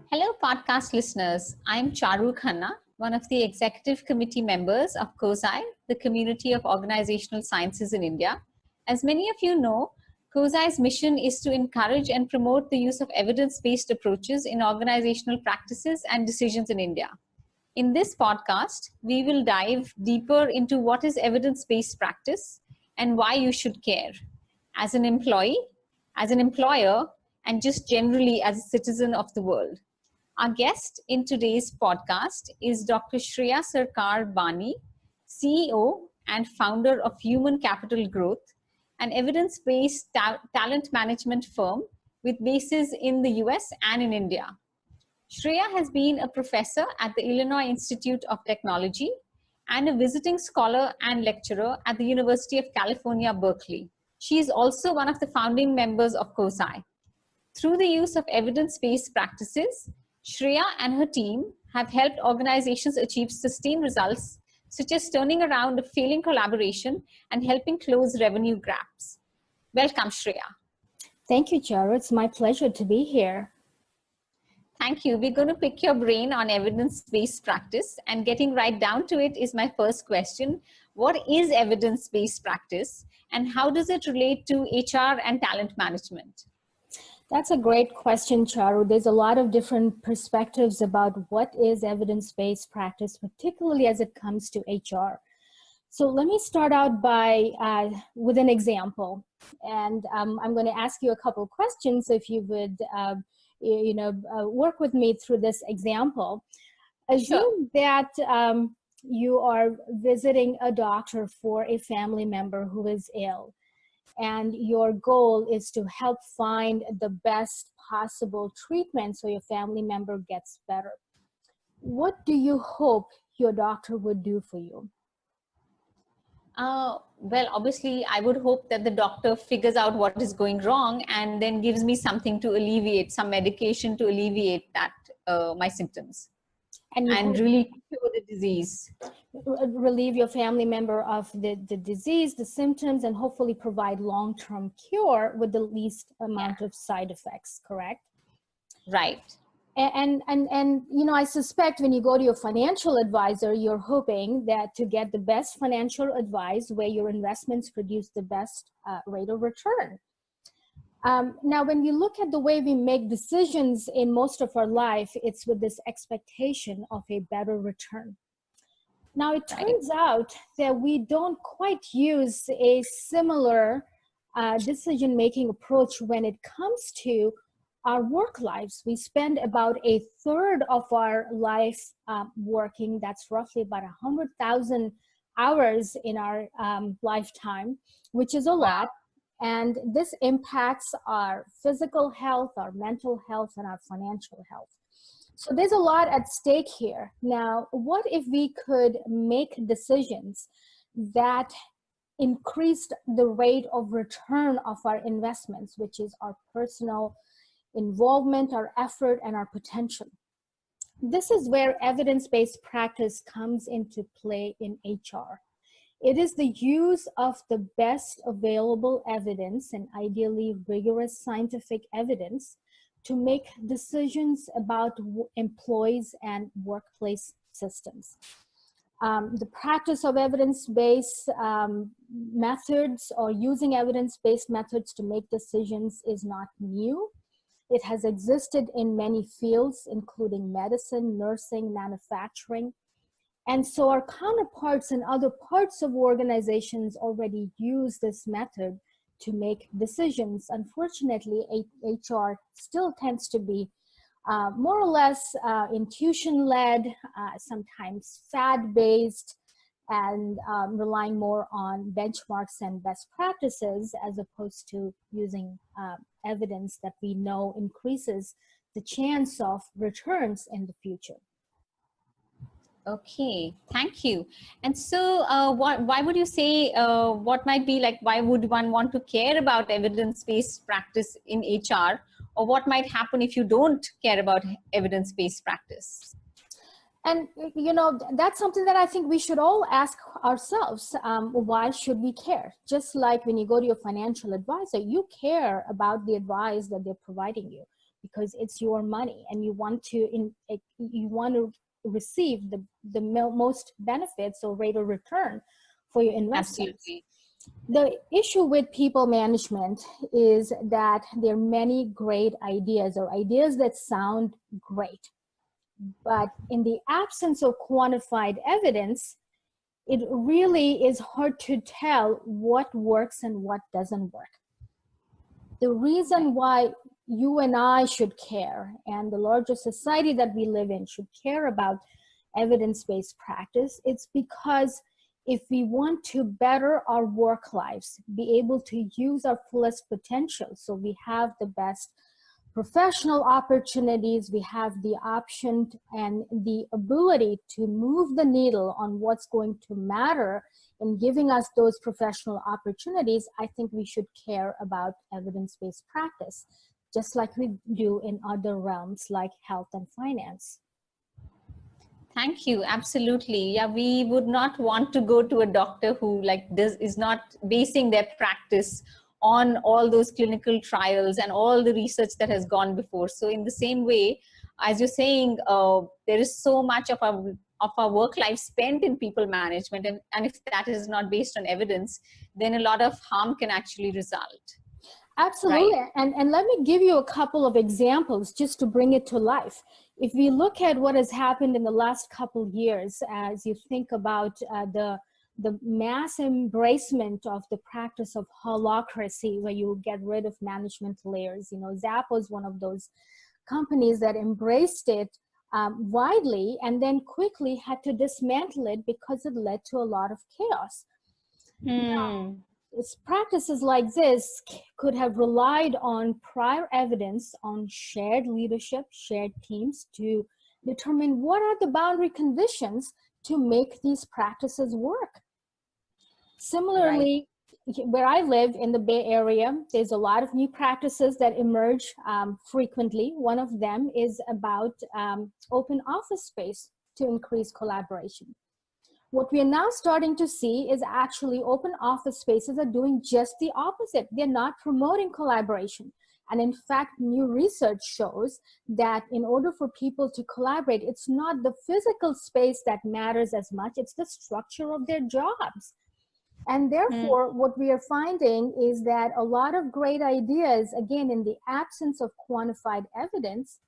Hello, podcast listeners. I'm Charu Khanna, one of the executive committee members of COSI, the Community of Organizational Sciences in India. As many of you know, COSI's mission is to encourage and promote the use of evidence-based approaches in organizational practices and decisions in India. In this podcast, we will dive deeper into what is evidence-based practice and why you should care as an employee, as an employer, and just generally as a citizen of the world. Our guest in today's podcast is Dr. Shreya Sarkar Bani, CEO and founder of Human Capital Growth, an evidence-based talent management firm with bases in the US and in India. Shreya has been a professor at the Illinois Institute of Technology and a visiting scholar and lecturer at the University of California, Berkeley. She is also one of the founding members of COSI. Through the use of evidence-based practices, Shreya and her team have helped organizations achieve sustained results, such as turning around a failing collaboration and helping close revenue gaps. Welcome, Shreya. Thank you, Charu. It's my pleasure to be here. Thank you. We're going to pick your brain on evidence-based practice, and getting right down to it is my first question. What is evidence-based practice, and how does it relate to HR and talent management? That's a great question, Charu. There's a lot of different perspectives about what is evidence-based practice, particularly as it comes to HR. So let me start out with an example. And I'm going to ask you a couple of questions. So if you would work with me through this example. Assume that you are visiting a doctor for a family member who is ill, and your goal is to help find the best possible treatment so your family member gets better. What do you hope your doctor would do for you? Well, obviously, I would hope that the doctor figures out what is going wrong and then gives me something to alleviate, some medication to alleviate that, my symptoms. And really cure the disease. Relieve your family member of the disease, the symptoms, and hopefully provide long-term cure with the least amount of side effects, correct? Right. And I suspect when you go to your financial advisor, you're hoping that to get the best financial advice where your investments produce the best rate of return. Now, when we look at the way we make decisions in most of our life, it's with this expectation of a better return. Now, it turns out that we don't quite use a similar decision-making approach when it comes to our work lives. We spend about a third of our life working. That's roughly about 100,000 hours in our lifetime, which is a lot. And this impacts our physical health, our mental health, and our financial health. So there's a lot at stake here. Now, what if we could make decisions that increased the rate of return of our investments, which is our personal involvement, our effort, and our potential? This is where evidence-based practice comes into play in HR. It is the use of the best available evidence, and ideally rigorous scientific evidence, to make decisions about employees and workplace systems. The practice of evidence-based methods or using evidence-based methods to make decisions is not new. It has existed in many fields, including medicine, nursing, manufacturing. And so our counterparts in other parts of organizations already use this method to make decisions. Unfortunately, HR still tends to be more or less intuition-led, sometimes fad-based, and relying more on benchmarks and best practices as opposed to using evidence that we know increases the chance of returns in the future. Okay, thank you. And so why would you say, what might be like, why would one want to care about evidence-based practice in HR, or what might happen if you don't care about evidence-based practice? And, you know, that's something that I think we should all ask ourselves. Why should we care? Just like when you go to your financial advisor, you care about the advice that they're providing you because it's your money and you want to receive the most benefits or rate of return for your investments. Absolutely. The issue with people management is that there are many great ideas or ideas that sound great. But in the absence of quantified evidence, it really is hard to tell what works and what doesn't work. The reason why you and I should care, and the larger society that we live in should care about evidence-based practice, it's because if we want to better our work lives, be able to use our fullest potential, so we have the best professional opportunities, we have the option and the ability to move the needle on what's going to matter in giving us those professional opportunities, I think we should care about evidence-based practice, just like we do in other realms like health and finance. Thank you. Absolutely. Yeah, we would not want to go to a doctor who is not basing their practice on all those clinical trials and all the research that has gone before. So in the same way, as you're saying, there is so much of our work life spent in people management. And if that is not based on evidence, then a lot of harm can actually result. Absolutely. Right? And let me give you a couple of examples just to bring it to life. If we look at what has happened in the last couple of years, as you think about the mass embracement of the practice of holacracy, where you get rid of management layers. You know, Zappos is one of those companies that embraced it widely and then quickly had to dismantle it because it led to a lot of chaos. Now, practices like this could have relied on prior evidence on shared leadership, shared teams to determine what are the boundary conditions to make these practices work. Similarly, where I live in the Bay Area, there's a lot of new practices that emerge frequently. One of them is about open office space to increase collaboration. What we are now starting to see is actually open office spaces are doing just the opposite. They're not promoting collaboration. And in fact, new research shows that in order for people to collaborate, it's not the physical space that matters as much, it's the structure of their jobs. And therefore, what we are finding is that a lot of great ideas, again, in the absence of quantified evidence,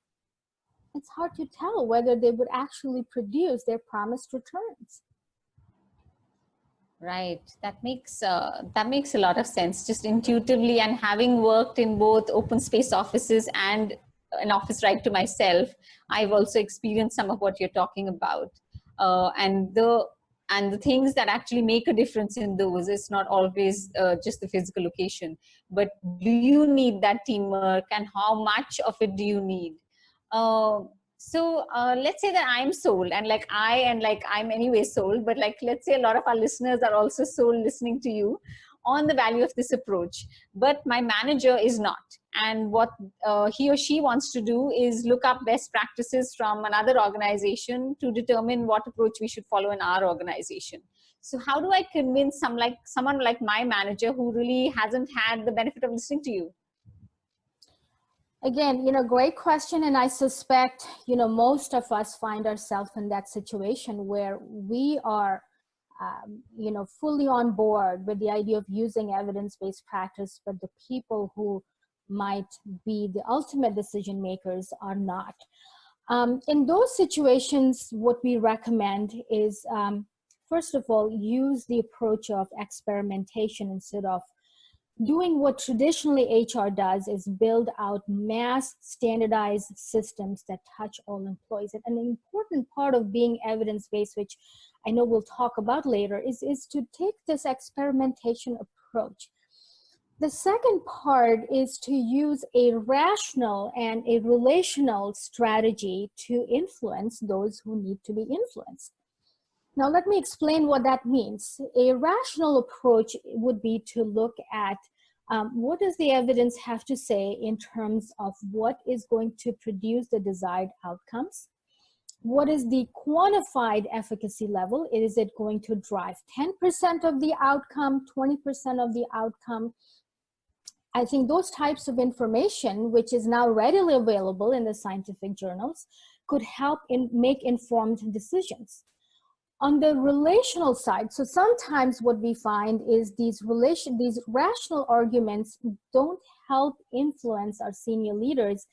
it's hard to tell whether they would actually produce their promised returns. Right. That makes a lot of sense, just intuitively. And having worked in both open space offices and an office right to myself, I've also experienced some of what you're talking about. And the things that actually make a difference in those, it's not always just the physical location, but do you need that teamwork and how much of it do you need? So let's say that I'm sold and I'm anyway sold, but let's say a lot of our listeners are also sold listening to you on the value of this approach, but my manager is not. And what he or she wants to do is look up best practices from another organization to determine what approach we should follow in our organization. So how do I convince someone like my manager who really hasn't had the benefit of listening to you? Again, great question. And I suspect, most of us find ourselves in that situation where we are, fully on board with the idea of using evidence-based practice, but the people who might be the ultimate decision makers are not. In those situations, what we recommend is, first of all, use the approach of experimentation instead of doing what traditionally HR does, is build out mass standardized systems that touch all employees. And an important part of being evidence-based, which I know we'll talk about later, is to take this experimentation approach. The second part is to use a rational and a relational strategy to influence those who need to be influenced. Now, let me explain what that means. A rational approach would be to look at what does the evidence have to say in terms of what is going to produce the desired outcomes. What is the quantified efficacy level? Is it going to drive 10% of the outcome, 20% of the outcome? I think those types of information, which is now readily available in the scientific journals, could help make informed decisions. On the relational side, so sometimes what we find is these rational arguments don't help influence our senior leaders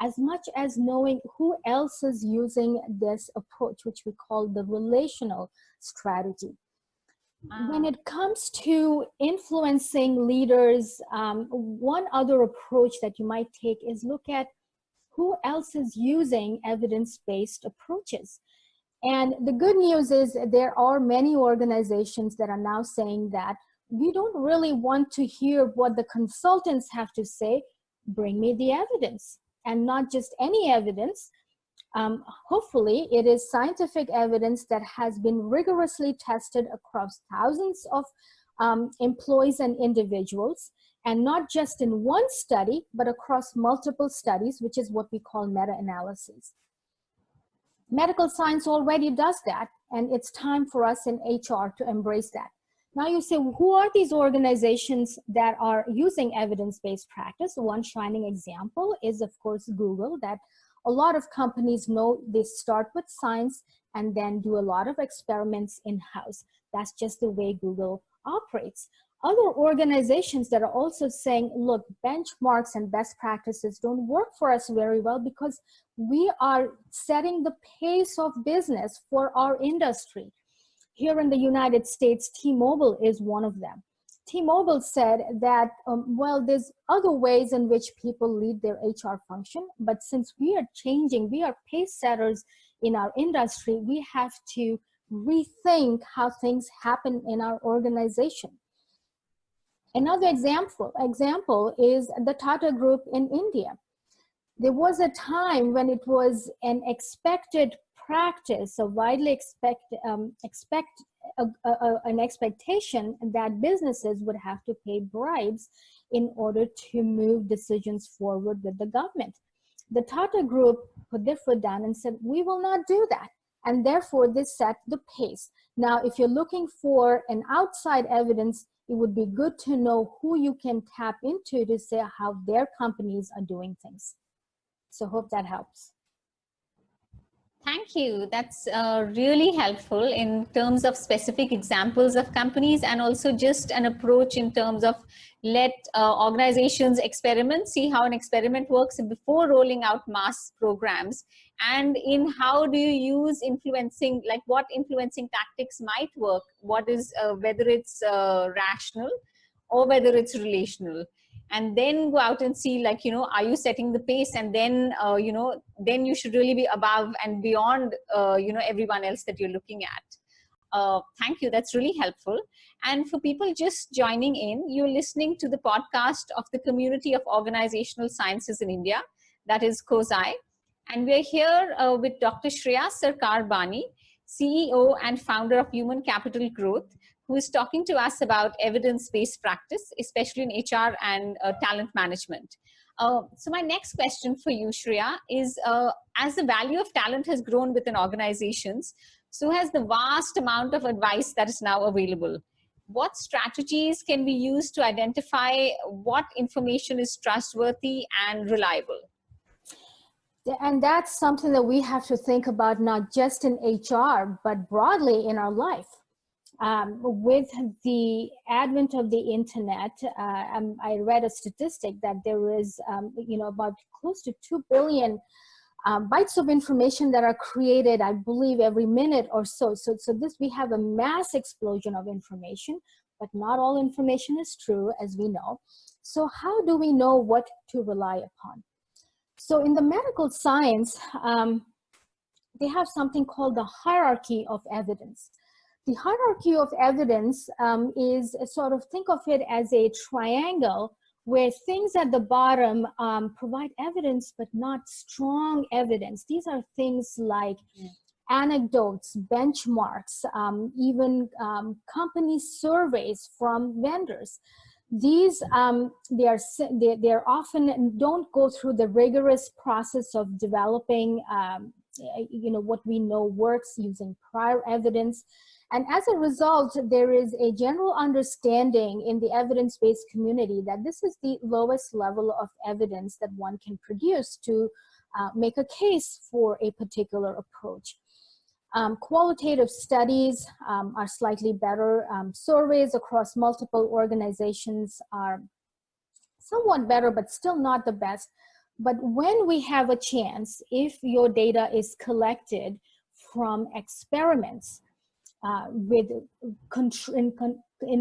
as much as knowing who else is using this approach, which we call the relational strategy. When it comes to influencing leaders, one other approach that you might take is look at who else is using evidence-based approaches. And the good news is there are many organizations that are now saying that we don't really want to hear what the consultants have to say, bring me the evidence. And not just any evidence. Hopefully, it is scientific evidence that has been rigorously tested across thousands of employees and individuals, and not just in one study, but across multiple studies, which is what we call meta-analysis. Medical science already does that, and it's time for us in HR to embrace that. Now you say, who are these organizations that are using evidence-based practice? One shining example is, of course, Google, that a lot of companies know they start with science and then do a lot of experiments in-house. That's just the way Google operates. Other organizations that are also saying, look, benchmarks and best practices don't work for us very well because we are setting the pace of business for our industry. Here in the United States, T-Mobile is one of them. T-Mobile said that, well, there's other ways in which people lead their HR function, but since we are changing, we are pace setters in our industry, we have to rethink how things happen in our organization. Another example is the Tata Group in India. There was a time when it was an expected practice, a widely an expectation that businesses would have to pay bribes in order to move decisions forward with the government. The Tata Group put their foot down and said, we will not do that. And therefore, this set the pace. Now, if you're looking for an outside evidence, it would be good to know who you can tap into to say how their companies are doing things. So hope that helps. Thank you. That's really helpful in terms of specific examples of companies, and also just an approach in terms of let organizations experiment, see how an experiment works before rolling out mass programs, and in how do you use influencing, like what influencing tactics might work, what is whether it's rational or whether it's relational. And then go out and see, like, are you setting the pace? And then, then you should really be above and beyond, everyone else that you're looking at. Thank you. That's really helpful. And for people just joining in, you're listening to the podcast of the Community of Organizational Sciences in India, that is COSI. And we're here with Dr. Shreya Sarkar Bani, CEO and founder of Human Capital Growth, who is talking to us about evidence-based practice, especially in HR and talent management. So my next question for you, Shreya, is as the value of talent has grown within organizations, so has the vast amount of advice that is now available. What strategies can we use to identify what information is trustworthy and reliable? And that's something that we have to think about, not just in HR, but broadly in our life. With the advent of the internet, I read a statistic that there is, about close to 2 billion bytes of information that are created, I believe, every minute or so. So we have a mass explosion of information, but not all information is true, as we know. So how do we know what to rely upon? So in the medical science, they have something called the hierarchy of evidence. The hierarchy of evidence is sort of, think of it as a triangle where things at the bottom provide evidence, but not strong evidence. These are things like anecdotes, benchmarks, even company surveys from vendors. These, they often don't go through the rigorous process of developing what we know works using prior evidence. And as a result, there is a general understanding in the evidence-based community that this is the lowest level of evidence that one can produce to make a case for a particular approach. Qualitative studies are slightly better. Surveys across multiple organizations are somewhat better, but still not the best. But when we have a chance, if your data is collected from experiments in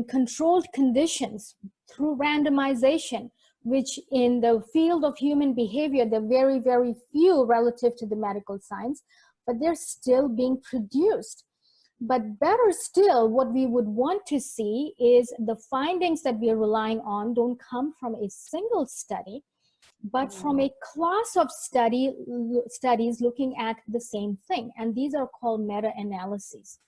controlled conditions through randomization, which in the field of human behavior, they're very, very few relative to the medical science, but they're still being produced. But better still, what we would want to see is the findings that we are relying on don't come from a single study, but from a class of studies looking at the same thing. And these are called meta-analyses.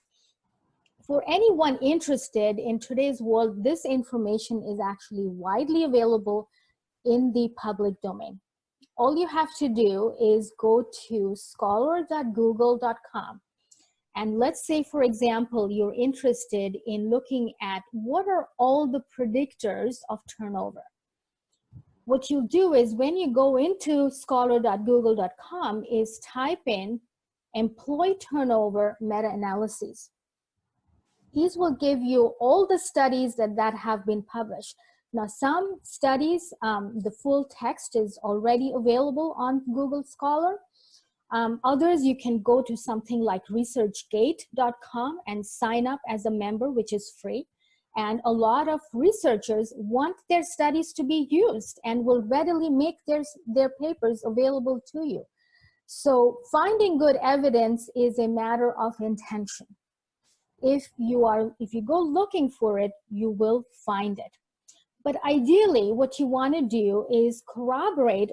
For anyone interested in today's world, this information is actually widely available in the public domain. All you have to do is go to scholar.google.com. And let's say, for example, you're interested in looking at what are all the predictors of turnover. What you'll do is when you go into scholar.google.com is type in employee turnover meta-analyses. These will give you all the studies that have been published. Now, some studies, the full text is already available on Google Scholar. Others, you can go to something like researchgate.com and sign up as a member, which is free. And a lot of researchers want their studies to be used and will readily make their papers available to you. So finding good evidence is a matter of intention. If you go looking for it, you will find it. But ideally, what you want to do is corroborate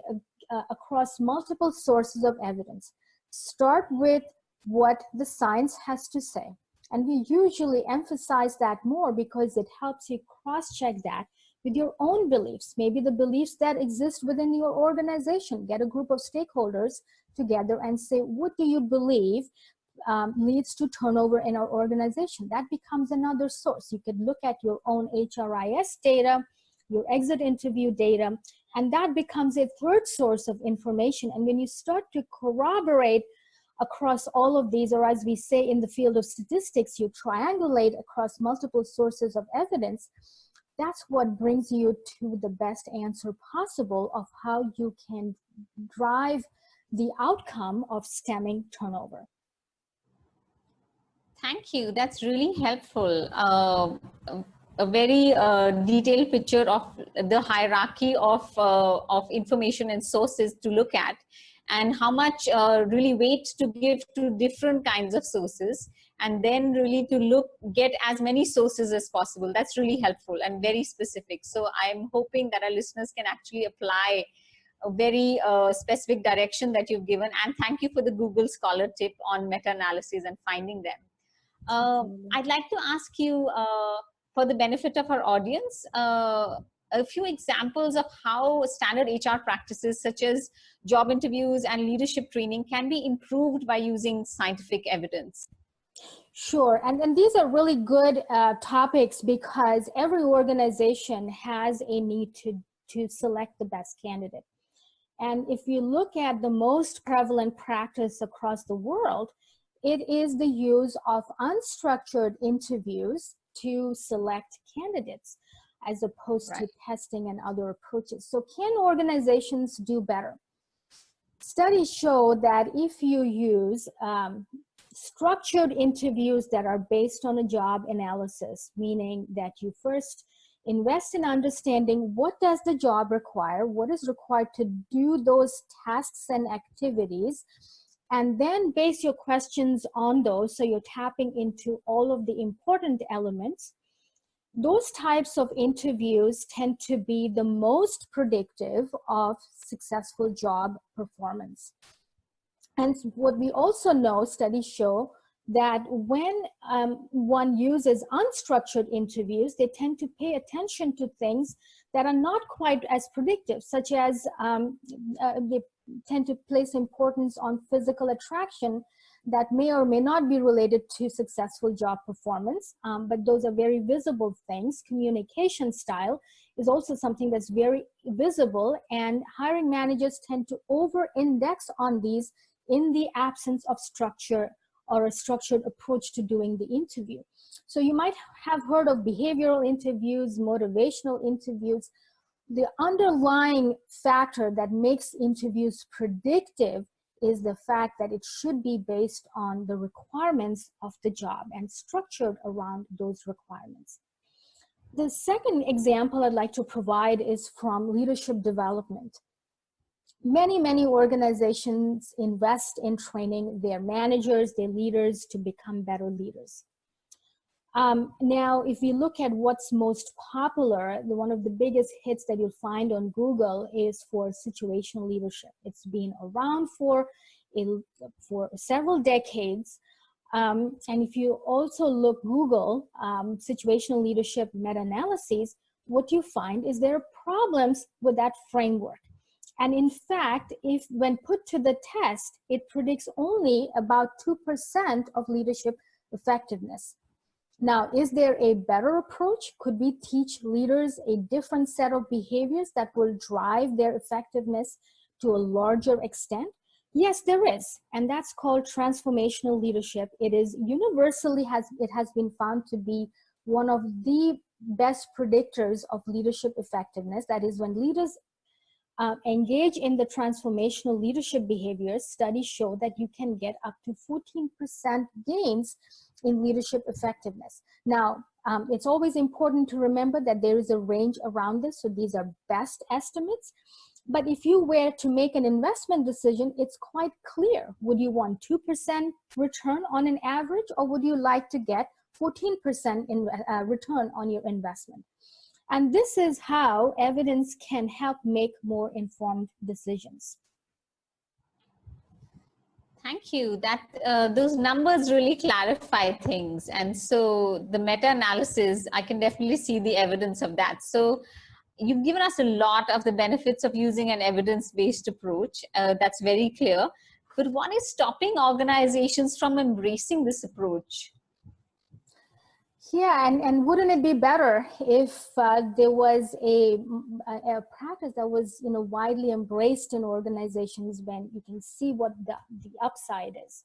across multiple sources of evidence. Start with what the science has to say. And we usually emphasize that more because it helps you cross-check that with your own beliefs, maybe the beliefs that exist within your organization. Get a group of stakeholders together and say, what do you believe leads to turnover in our organization? That becomes another source. You could look at your own HRIS data, your exit interview data, and that becomes a third source of information. And when you start to corroborate across all of these, or as we say in the field of statistics, you triangulate across multiple sources of evidence, that's what brings you to the best answer possible of how you can drive the outcome of stemming turnover. Thank you. That's really helpful. A very detailed picture of the hierarchy of information and sources to look at, and how much really weight to give to different kinds of sources, and then really to get as many sources as possible. That's really helpful and very specific. So I'm hoping that our listeners can actually apply a very specific direction that you've given. And thank you for the Google Scholar tip on meta-analysis and finding them. I'd like to ask you, for the benefit of our audience, a few examples of how standard HR practices such as job interviews and leadership training can be improved by using scientific evidence. Sure, and these are really good topics because every organization has a need to select the best candidate. And if you look at the most prevalent practice across the world, it is the use of unstructured interviews to select candidates as opposed to testing and other approaches. So can organizations do better? Studies show that if you use structured interviews that are based on a job analysis, meaning that you first invest in understanding what does the job require, what is required to do those tasks and activities, and then base your questions on those, so you're tapping into all of the important elements. Those types of interviews tend to be the most predictive of successful job performance. And what we also know, studies show that when one uses unstructured interviews, they tend to pay attention to things that are not quite as predictive, such as they tend to place importance on physical attraction that may or may not be related to successful job performance, but those are very visible things. Communication style is also something that's very visible, and hiring managers tend to over-index on these in the absence of structure or a structured approach to doing the interview. So you might have heard of behavioral interviews, motivational interviews. The underlying factor that makes interviews predictive is the fact that it should be based on the requirements of the job and structured around those requirements. The second example I'd like to provide is from leadership development. Many organizations invest in training their managers, their leaders to become better leaders. Now, if we look at what's most popular, one of the biggest hits that you'll find on Google is for situational leadership. It's been around for several decades. And if you also look Google situational leadership meta-analyses, what you find is there are problems with that framework. And in fact, when put to the test, it predicts only about 2% of leadership effectiveness. Now, is there a better approach? Could we teach leaders a different set of behaviors that will drive their effectiveness to a larger extent? Yes, there is, and that's called transformational leadership. It is universally has been found to be one of the best predictors of leadership effectiveness. That is, when leaders engage in the transformational leadership behaviors, studies show that you can get up to 14% gains in leadership effectiveness. Now, it's always important to remember that there is a range around this, so these are best estimates. But if you were to make an investment decision, it's quite clear. Would you want 2% return on an average, or would you like to get 14% in return on your investment? And this is how evidence can help make more informed decisions. Thank you. Those numbers really clarify things. And so the meta-analysis, I can definitely see the evidence of that. So you've given us a lot of the benefits of using an evidence-based approach. That's very clear. But what is stopping organizations from embracing this approach? Yeah, and wouldn't it be better if there was a practice that was widely embraced in organizations, when you can see what the upside is.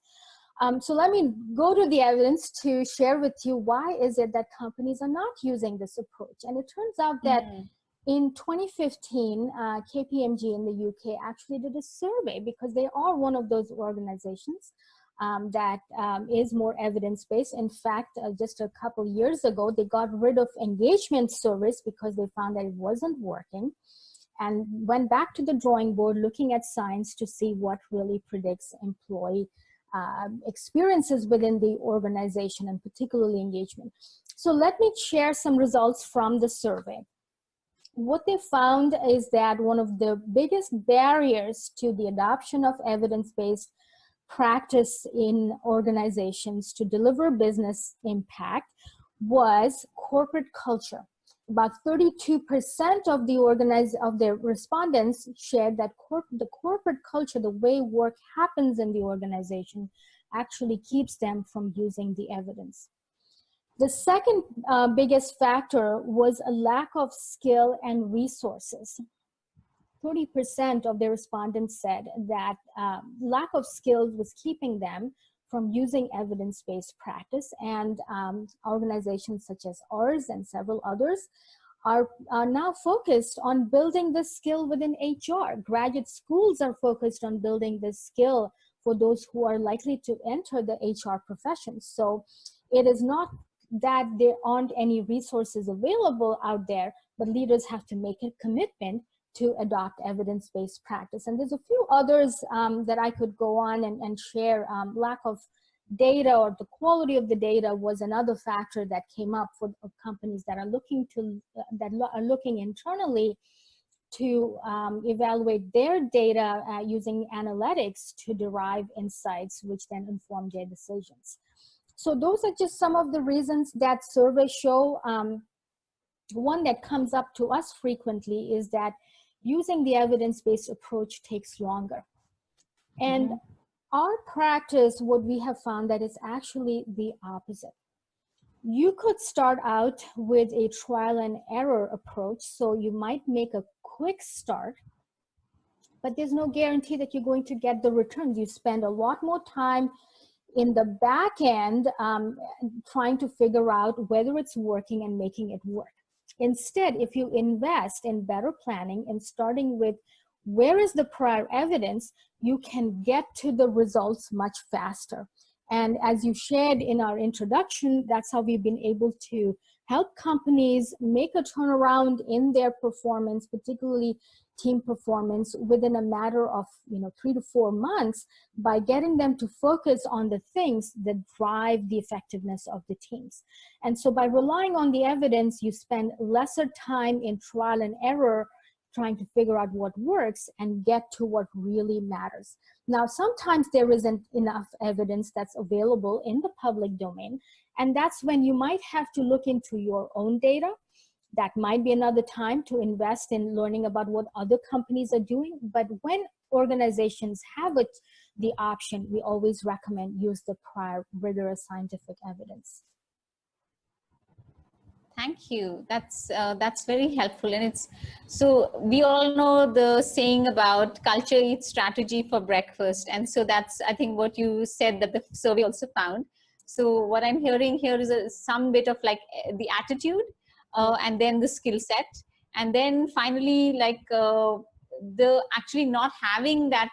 So let me go to the evidence to share with you why is it that companies are not using this approach. And it turns out that in 2015, KPMG in the UK actually did a survey, because they are one of those organizations that is more evidence-based. In fact, just a couple years ago, they got rid of engagement surveys because they found that it wasn't working, and went back to the drawing board looking at science to see what really predicts employee experiences within the organization, and particularly engagement. So let me share some results from the survey. What they found is that one of the biggest barriers to the adoption of evidence-based practice in organizations to deliver business impact was corporate culture. About 32% of the respondents shared that the corporate culture, the way work happens in the organization, actually keeps them from using the evidence. The second biggest factor was a lack of skill and resources. 30% of the respondents said that lack of skills was keeping them from using evidence-based practice, and organizations such as ours and several others are now focused on building this skill within HR. Graduate schools are focused on building this skill for those who are likely to enter the HR profession. So it is not that there aren't any resources available out there, but leaders have to make a commitment to adopt evidence-based practice. And there's a few others that I could go on and share. Lack of data, or the quality of the data, was another factor that came up for companies that are looking internally to evaluate their data using analytics to derive insights, which then inform their decisions. So those are just some of the reasons that surveys show. One that comes up to us frequently is that using the evidence-based approach takes longer. And our practice, what we have found that is actually the opposite. You could start out with a trial and error approach. So you might make a quick start, but there's no guarantee that you're going to get the returns. You spend a lot more time in the back end trying to figure out whether it's working and making it work. Instead, if you invest in better planning and starting with where is the prior evidence, you can get to the results much faster. And as you shared in our introduction, that's how we've been able to help companies make a turnaround in their performance, particularly team performance, within a matter of 3 to 4 months, by getting them to focus on the things that drive the effectiveness of the teams. And so by relying on the evidence, you spend lesser time in trial and error trying to figure out what works and get to what really matters. Now, sometimes there isn't enough evidence that's available in the public domain, and that's when you might have to look into your own data. That might be another time to invest in learning about what other companies are doing. But when organizations have the option, we always recommend use the prior rigorous scientific evidence. Thank you. That's very helpful, and so we all know the saying about culture eats strategy for breakfast, and so that's, I think, what you said that the survey also found. So what I'm hearing here is some bit of like the attitude, and then the skill set, and then finally like the actually not having that,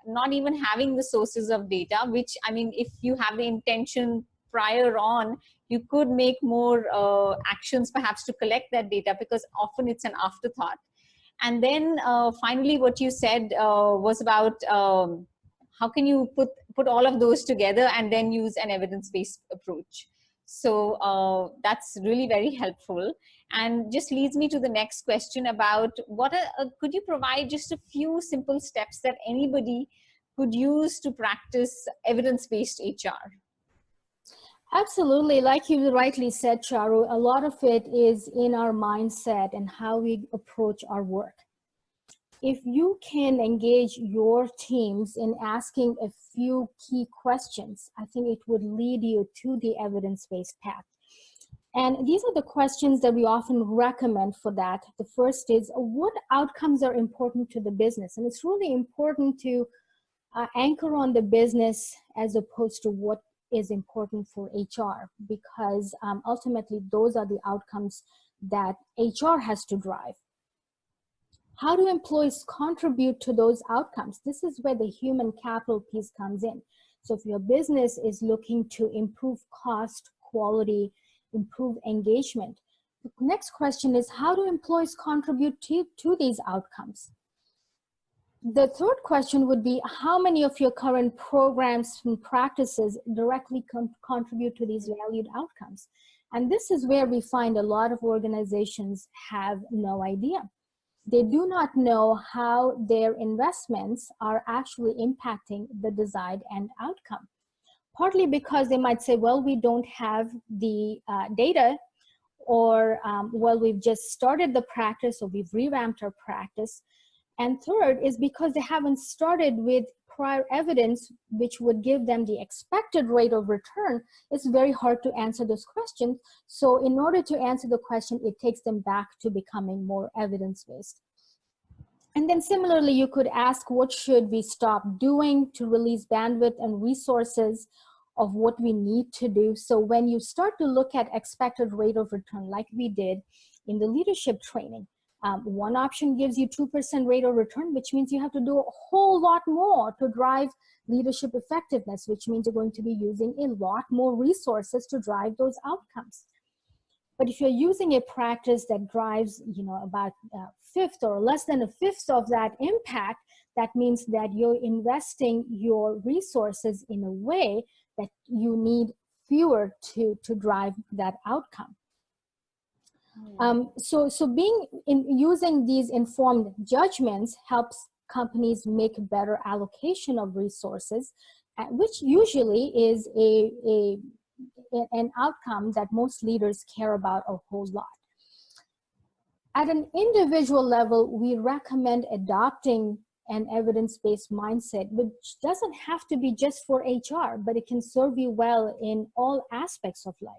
not even having the sources of data. Which, I mean, if you have the intention prior on, you could make more actions perhaps to collect that data, because often it's an afterthought. And then finally what you said was about how can you put all of those together and then use an evidence-based approach. So that's really very helpful, and just leads me to the next question about could you provide just a few simple steps that anybody could use to practice evidence-based HR? Absolutely. Like you rightly said, Charu, a lot of it is in our mindset and how we approach our work. If you can engage your teams in asking a few key questions, I think it would lead you to the evidence-based path. And these are the questions that we often recommend for that. The first is, what outcomes are important to the business? And it's really important to anchor on the business as opposed to what is important for HR, because ultimately those are the outcomes that HR has to drive. How do employees contribute to those outcomes? This is where the human capital piece comes in. So if your business is looking to improve cost, quality, improve engagement, the next question is, how do employees contribute to these outcomes? The third question would be, how many of your current programs and practices directly contribute to these valued outcomes? And this is where we find a lot of organizations have no idea. They do not know how their investments are actually impacting the desired end outcome. Partly because they might say, well, we don't have the data, or well, we've just started the practice, or we've revamped our practice. And third is because they haven't started with prior evidence, which would give them the expected rate of return. It's very hard to answer those questions. So in order to answer the question, it takes them back to becoming more evidence-based. And then similarly, you could ask, what should we stop doing to release bandwidth and resources of what we need to do? So when you start to look at expected rate of return, like we did in the leadership training, one option gives you 2% rate of return, which means you have to do a whole lot more to drive leadership effectiveness, which means you're going to be using a lot more resources to drive those outcomes. But if you're using a practice that drives, about a fifth or less than a fifth of that impact, that means that you're investing your resources in a way that you need fewer to drive that outcome. So using these informed judgments helps companies make better allocation of resources, which usually is an outcome that most leaders care about a whole lot. At an individual level, we recommend adopting an evidence-based mindset, which doesn't have to be just for HR, but it can serve you well in all aspects of life.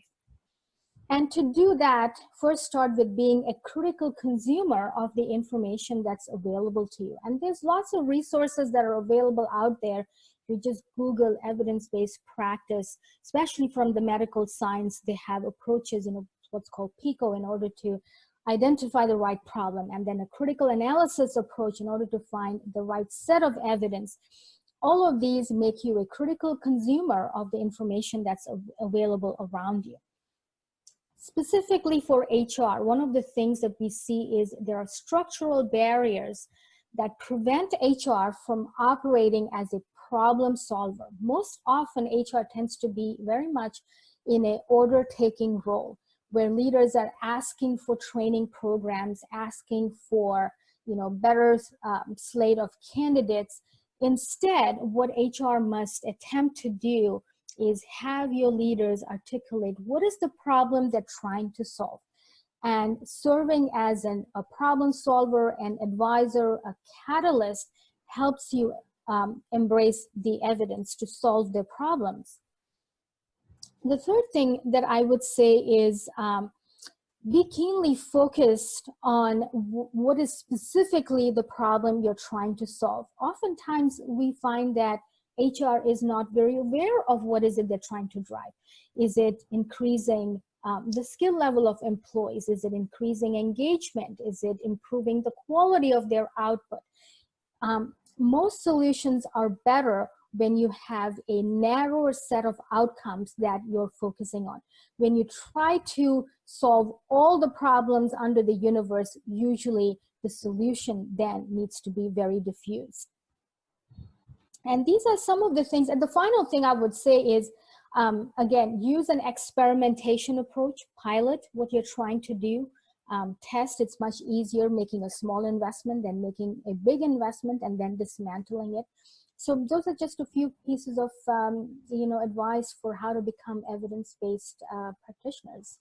And to do that, first start with being a critical consumer of the information that's available to you. And there's lots of resources that are available out there. You just Google evidence-based practice, especially from the medical science. They have approaches, what's called PICO, in order to identify the right problem, and then a critical analysis approach in order to find the right set of evidence. All of these make you a critical consumer of the information that's available around you. Specifically for HR, one of the things that we see is there are structural barriers that prevent HR from operating as a problem solver. Most often, HR tends to be very much in an order-taking role, where leaders are asking for training programs, asking for better slate of candidates. Instead, what HR must attempt to do is have your leaders articulate what is the problem they're trying to solve. And serving as a problem solver, an advisor, a catalyst helps you embrace the evidence to solve their problems. The third thing that I would say is be keenly focused on what is specifically the problem you're trying to solve. Oftentimes, we find that HR is not very aware of what is it they're trying to drive. Is it increasing the skill level of employees? Is it increasing engagement? Is it improving the quality of their output? Most solutions are better when you have a narrower set of outcomes that you're focusing on. When you try to solve all the problems under the universe, usually the solution then needs to be very diffuse. And these are some of the things. And the final thing I would say is, again, use an experimentation approach, pilot what you're trying to do. Test. It's much easier making a small investment than making a big investment and then dismantling it. So those are just a few pieces of advice for how to become evidence-based practitioners.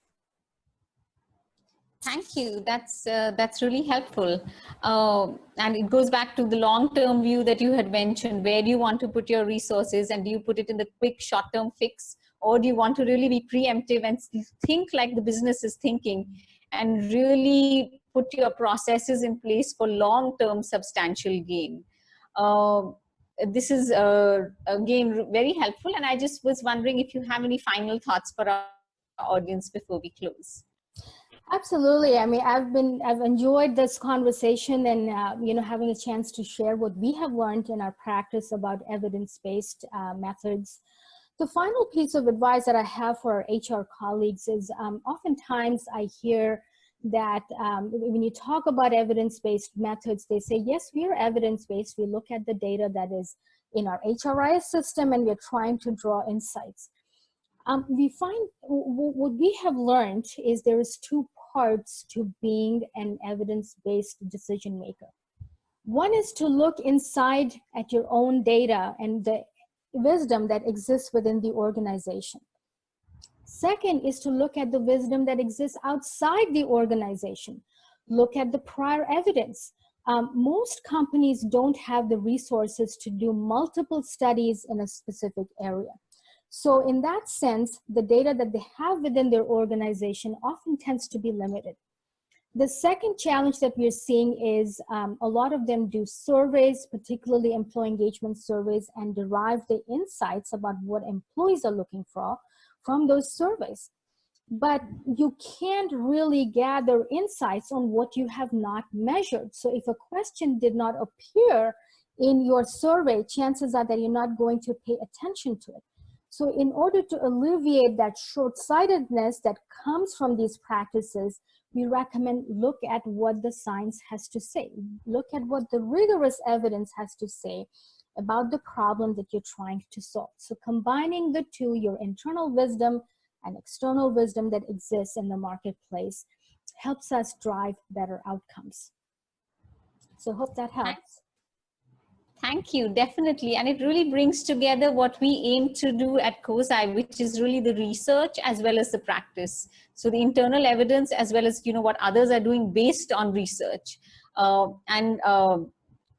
Thank you. That's really helpful. And it goes back to the long-term view that you had mentioned. Where do you want to put your resources, and do you put it in the quick short-term fix, or do you want to really be preemptive and think like the business is thinking and really put your processes in place for long-term substantial gain? This is again very helpful, and I just was wondering if you have any final thoughts for our audience before we close. Absolutely. I mean, I've enjoyed this conversation and having a chance to share what we have learned in our practice about evidence-based methods. The final piece of advice that I have for our HR colleagues is oftentimes I hear that when you talk about evidence-based methods, they say, yes, we are evidence-based. We look at the data that is in our HRIS system and we're trying to draw insights. We find what we have learned is there is two parts to being an evidence-based decision maker. One is to look inside at your own data and the wisdom that exists within the organization. Second is to look at the wisdom that exists outside the organization. Look at the prior evidence. Most companies don't have the resources to do multiple studies in a specific area. So in that sense, the data that they have within their organization often tends to be limited. The second challenge that we're seeing is a lot of them do surveys, particularly employee engagement surveys, and derive the insights about what employees are looking for from those surveys. But you can't really gather insights on what you have not measured. So if a question did not appear in your survey, chances are that you're not going to pay attention to it. So in order to alleviate that short-sightedness that comes from these practices, we recommend look at what the science has to say. Look at what the rigorous evidence has to say about the problem that you're trying to solve. So combining the two, your internal wisdom and external wisdom that exists in the marketplace, helps us drive better outcomes. So hope that helps. Thank you, definitely. And it really brings together what we aim to do at COSI, which is really the research as well as the practice. So the internal evidence as well as, what others are doing based on research.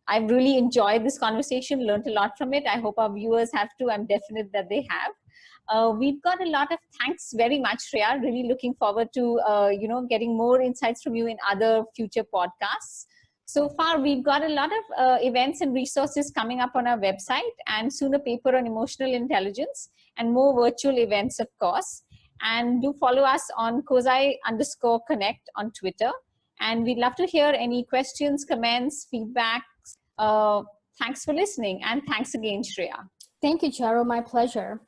I've really enjoyed this conversation, learned a lot from it. I hope our viewers have too. I'm definite that they have. We've got a lot of thanks very much, Shreya. Really looking forward to, getting more insights from you in other future podcasts. So far, we've got a lot of events and resources coming up on our website, and soon a paper on emotional intelligence and more virtual events, of course. And do follow us on COSI_Connect on Twitter. And we'd love to hear any questions, comments, feedback. Thanks for listening. And thanks again, Shreya. Thank you, Charu. My pleasure.